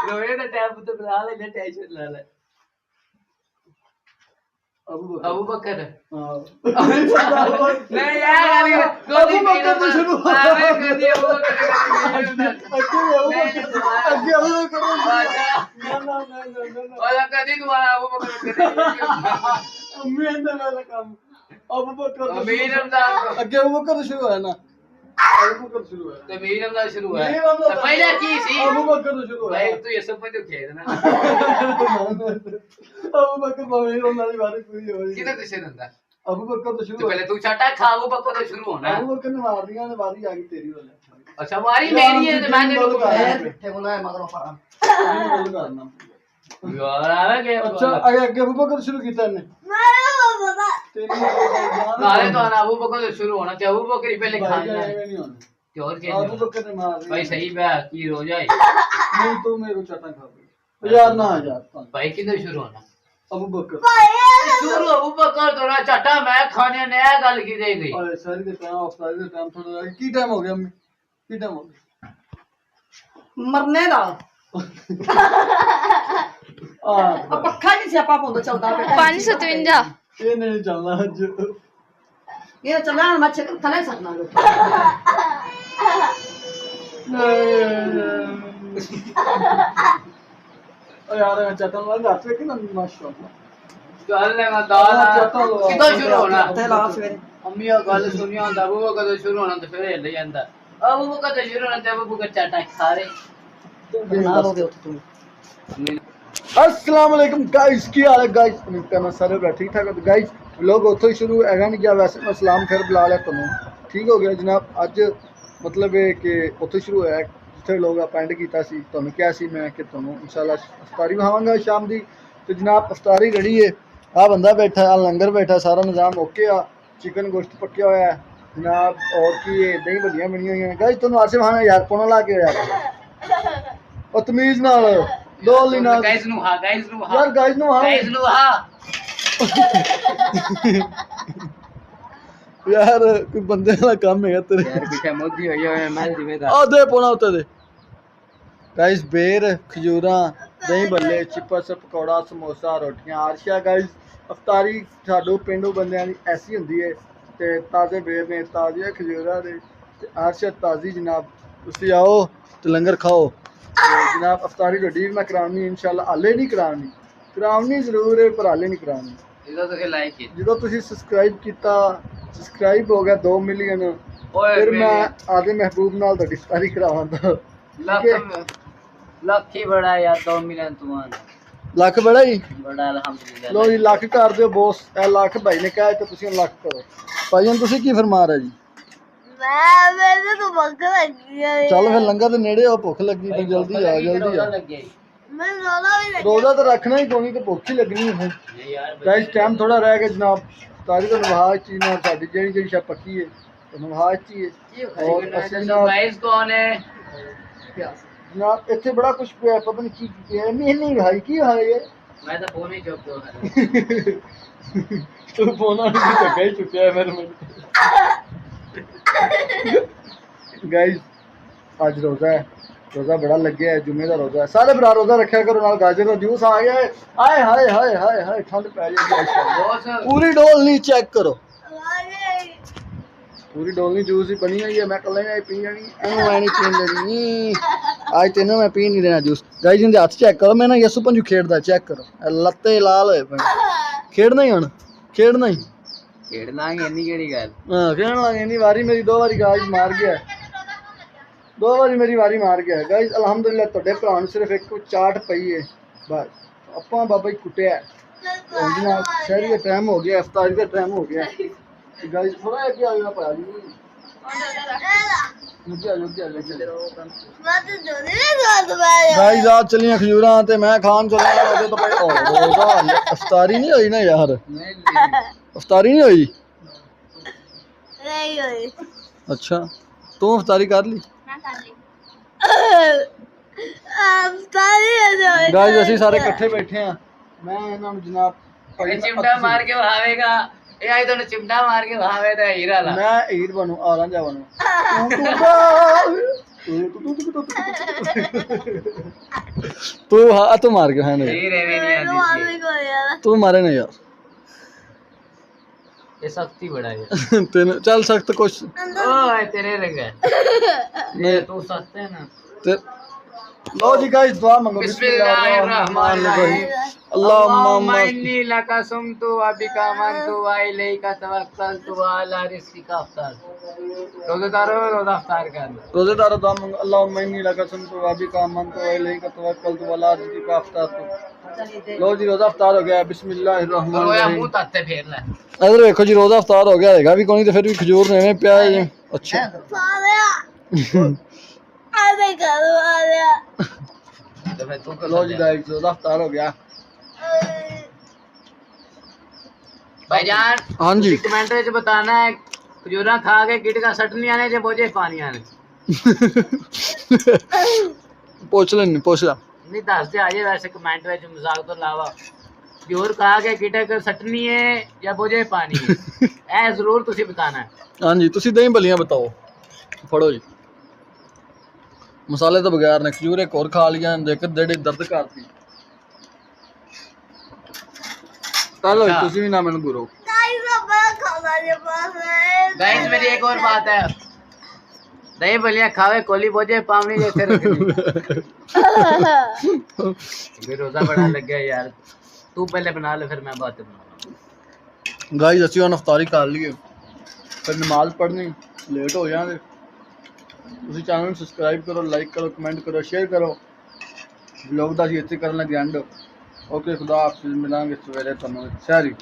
रोए का टाइम तो बुला ले टेंशन ले ले अबू बकर नहीं यार अबू बकर तो शुरू आवे कर दिया अबू बकर आगे अबू बकर ना और कभी दोबारा अबू बकर मैं वाला काम अबू बकर अमीर रमजान आगे अबू बकर शुरू है ना अबू बकर शुरू है तो अमीर रमजान शुरू है तो पहले की सी अबू बकर तो शुरू है भाई तो ये सब पे तो खेद ना अबू बकर अमीर रमजान की बात पूरी हो गई किधर से नंदा अबू बकर तो शुरू पहले तू चाटा खा अबू बकर तो शुरू होना अबू बकर ने मार दिया ने बारी आ गई तेरी वाली अच्छा मारी मेरी है तो मैंने तो पिट्ठे बुलाया मगर फराम करना यार आवे के अच्छा आगे अबू बकर शुरू किया ने नारे तो अबू बकर से शुरू होना चाहिए अबू बकर पहले खाना नहीं होना और क्या अबू बकर ने मार भाई सही बात की हो जाए नहीं तो मेरे को चाटा खा यार ना यार भाई किधर शुरू होना अबू बकर शुरू अबू बकर थोड़ा चाटा मैं खाने नया गल की दे गई अरे सर के टाइम अफतारी के टाइम थोड़ा की टाइम हो गया अम्मी की टाइम हो गया मरने दा अब पक्का नहीं सियापा पोंदा चलदा पे 557 ये नहीं चलना आज ये चलना मैं थले सकना यार मैं चाहता हूँ रात में कि ना माशाल्लाह चल लेगा दाल किधर शुरू होना तहला सवेरे अम्मी और गल सुनियो होंदा अबू बकर तो शुरू होना तो फिर हिल जांदा अबू बकर तो शुरू होना ते अबू बकर चाटा खा रहे बना लोगे तुम अस्सलाम वालेकुम गाइस की हाल है गाइस उम्मीद करना सारे ठीक ठाक हो तो गाइस व्लॉग उतो ही शुरू हैगा नहीं गया वैसे मैं सलाम फिर बुला लिया तुहानू ठीक हो गया जनाब अज मतलब है कि उतो शुरू होया जिथे लोग अपेंड कीता सी तुहानू क्या सी मैं कि तुहानू इंशाल्लाह अफ्तारी खावांगा शाम दी तो जनाब अफ्तारी रेडी है आ बंदा बैठा आ लंगर बैठा सारा निजाम ओके आ चिकन गोश्त पक्या होया है जनाब और की दही भल्लियां बनी हुई हैं गाइस तुहानू आसिफ खान यार पोना ला के यार और तमीज नाल डोल ना गाइस नु हां यार गाइस नु हां यार कोई बंदे वाला काम है तेरे यार पीछे मोदी होई है मैं जिम्मेदार आ दे पोना उते दे गाइस बेर खजूरा दही भल्ले चिप्स पकौड़ा समोसा रोटियां आरशा गाइस अफ्तारी साडो पिंडों बंदियां दी ऐसी हुंदी है ते ताजे बेर ने ताजे खजूरा ने ते आरशा ताजी जनाब तुसी आओ ते लंगर खाओ जनाब अफ्तारी रेडी मैं करानी इंशाल्लाह हाले नहीं करानी जरूर है पर हाले नहीं करानी जो तुसी सब्सक्राइब किया सब्सक्राइब हो गया 2 मिलियन फिर मैं आदे महबूब नाल दी इफ्तारी करावांगा लाख ही बड़ा यार 2 मिलियन तुमान लाख बड़ा ही बड़ा अल्हम्दुलिल्लाह लो जी लाख कर दियो बॉस ए लाख भाई ने कहा तो तुसी लाख करो भाई हम तुसी की फरमा रहे जी मैं तो भूख लगी है चल फिर लंगर दे नेड़े हो भूख लगी तो जल्दी आ मैं रोजा तो रखना ही कोनी तो भूख ही लगनी है गाइस टाइम थोड़ा रह गया जनाब तारी तो नवाज चीज ना साडी जेडी जेडी शा पक्की है तो नवाज ची है और असली गाइस कौन है जनाब इत्थे बड़ा कुछ पिया पता नहीं की है नहीं भाई की है ये मैं तो फोन ही चुप दो तू फोन आ चुका ही चुका है मेरे मन गाइस आज रोजा है रोजा बड़ा लग गया है जुम्मे का रोजा है सारे भरा रोजा रखा करो नाल गाजर का जूस आ गया है हाय हाय हाय हाय हाय ठंड पै जाएगी पूरी डोल नहीं चेक करो पूरी डोल नहीं जूस ही बनी हुई है मैं कल नहीं पी जानी एनु मैं नहीं पीन देनी आज तेन मैं पी नहीं देना जूस गाइस इनके हाथ चेक करो मैं ना यसु पंजू खेड़दा चेक करो लत्ते लाल होए पे खेड़ना ही हुन खेड़ना ही खेड़ना ही इन्नी केड़ी गल हां खेड़न लगे इन्नी वारी मेरी 2 बारी गाइस मार गया 2 बारी मेरी वारी मार गया गाइस अल्हम्दुलिल्लाह तोड़े भरा ने सिर्फ एक चाट पई है बस अपा बाबा ही कुटिया जनाब शहरी का टाइम हो गया इफ्तारी का टाइम हो गया गाइस थोड़ा क्या आना पड़ा जी गाइस आज चलिए खजूरा ते मैं खान चला तो रोजा इफ्तारी नहीं हुई ना यार इफ्तारी नहीं हुई अच्छा तू इफ्तारी कर ली गाइस ਅਸੀਂ ਸਾਰੇ ਇਕੱਠੇ ਬੈਠੇ ਆ ਮੈਂ ਇਹਨਾਂ ਨੂੰ ਜਨਾਬ चिमटा मार के भावेगा ये आई तो चिमटा मार के भावे तो हीरा ला मैं हीर बनूं आरांजा बनूं तू हाँ तू मार के है ना ये रेवे नहीं आती तू मारे ना यार ये सख्ती बड़ा है तेने चल सख्त कुछ ओए तेरे रंग है ये तू सख्त है ना लो जी गाइस दुआ मांगो बिस्मिल्लाहिर्रहमानिर्रहीम अल्लाहुम्मा इन्नी लका सुमतु व बिका आमनतु व इलैका तवक्कलतु व अला रिज़्क़िका अफ़्तरतु रोज़ेदारों रोज़ा अफ़्तार कर रोजेदार दुआ मांगो अल्लाहुम्मा इन्नी लका सुमतु व बिका आमनतु व इलैका तवक्कलतु व अला रिज़्क़िका अफ़्तरतु लो जी रोजा अफ़्तार हो गया बिस्मिल्लाहिर्रहमानिर्रहीम मुंह ताते फेर ले इधर देखो जी रोजा अफ़्तार हो गया हैगा भी कोनी तो फिर भी खजूर ने में प्याज अच्छा तो फिर तू कर लो जी गाइस रोजा अफ़्तार हो गया भाईजान हाँ जी कमेंट ਵਿੱਚ बताना है खजूरा खा के गिटका सट नहीं आने जे बोझे पानी आने पूछ लेनी पूछ ला नहीं दस दे आजे वैसे कमेंट ਵਿੱਚ मजाक तो अलावा खजूर खा के गिटक सटनी है या बोझे पानी है ए जरूर तुसी बताना है हाँ जी तुसी दही भलियां बताओ फड़ो जी मसाले तो बगैर ने खजूर एक और खा लिया देख डेढ़ दर्द करती चलो तुसी भी ना मैंने बुरो गाइस मेरी एक और बात है दही भलियां खावे कोली बोझे पावनी जैसे रखनी फिर रोजा बड़ा लग गया यार तू पहले बना ले फिर मैं बात बनाऊंगा गाइस ਅਸੀਂ ਹੁਣ ਅਫਤਾਰੀ ਕਰ ਲਈਏ ਫਿਰ ਨਮਾਜ਼ ਪੜ੍ਹਨੀ ਲੇਟ ਹੋ ਜਾਾਂਗੇ ਤੁਸੀਂ ਚੈਨਲ ਨੂੰ ਸਬਸਕ੍ਰਾਈਬ ਕਰੋ ਲਾਈਕ ਕਰੋ ਕਮੈਂਟ ਕਰੋ ਸ਼ੇਅਰ ਕਰੋ ਵਲੌਗ ਦਾ ਜੀ ਇੱਥੇ ਕਰਨ ਲੱਗੇ ਐਂਡ ਓਕੇ ਖੁਦਾ ਹਾਫਿਜ਼ ਮਿਲਾਂਗੇ ਸਵੇਰੇ ਤੁਹਾਨੂੰ ਸ਼ਹਿਰੀ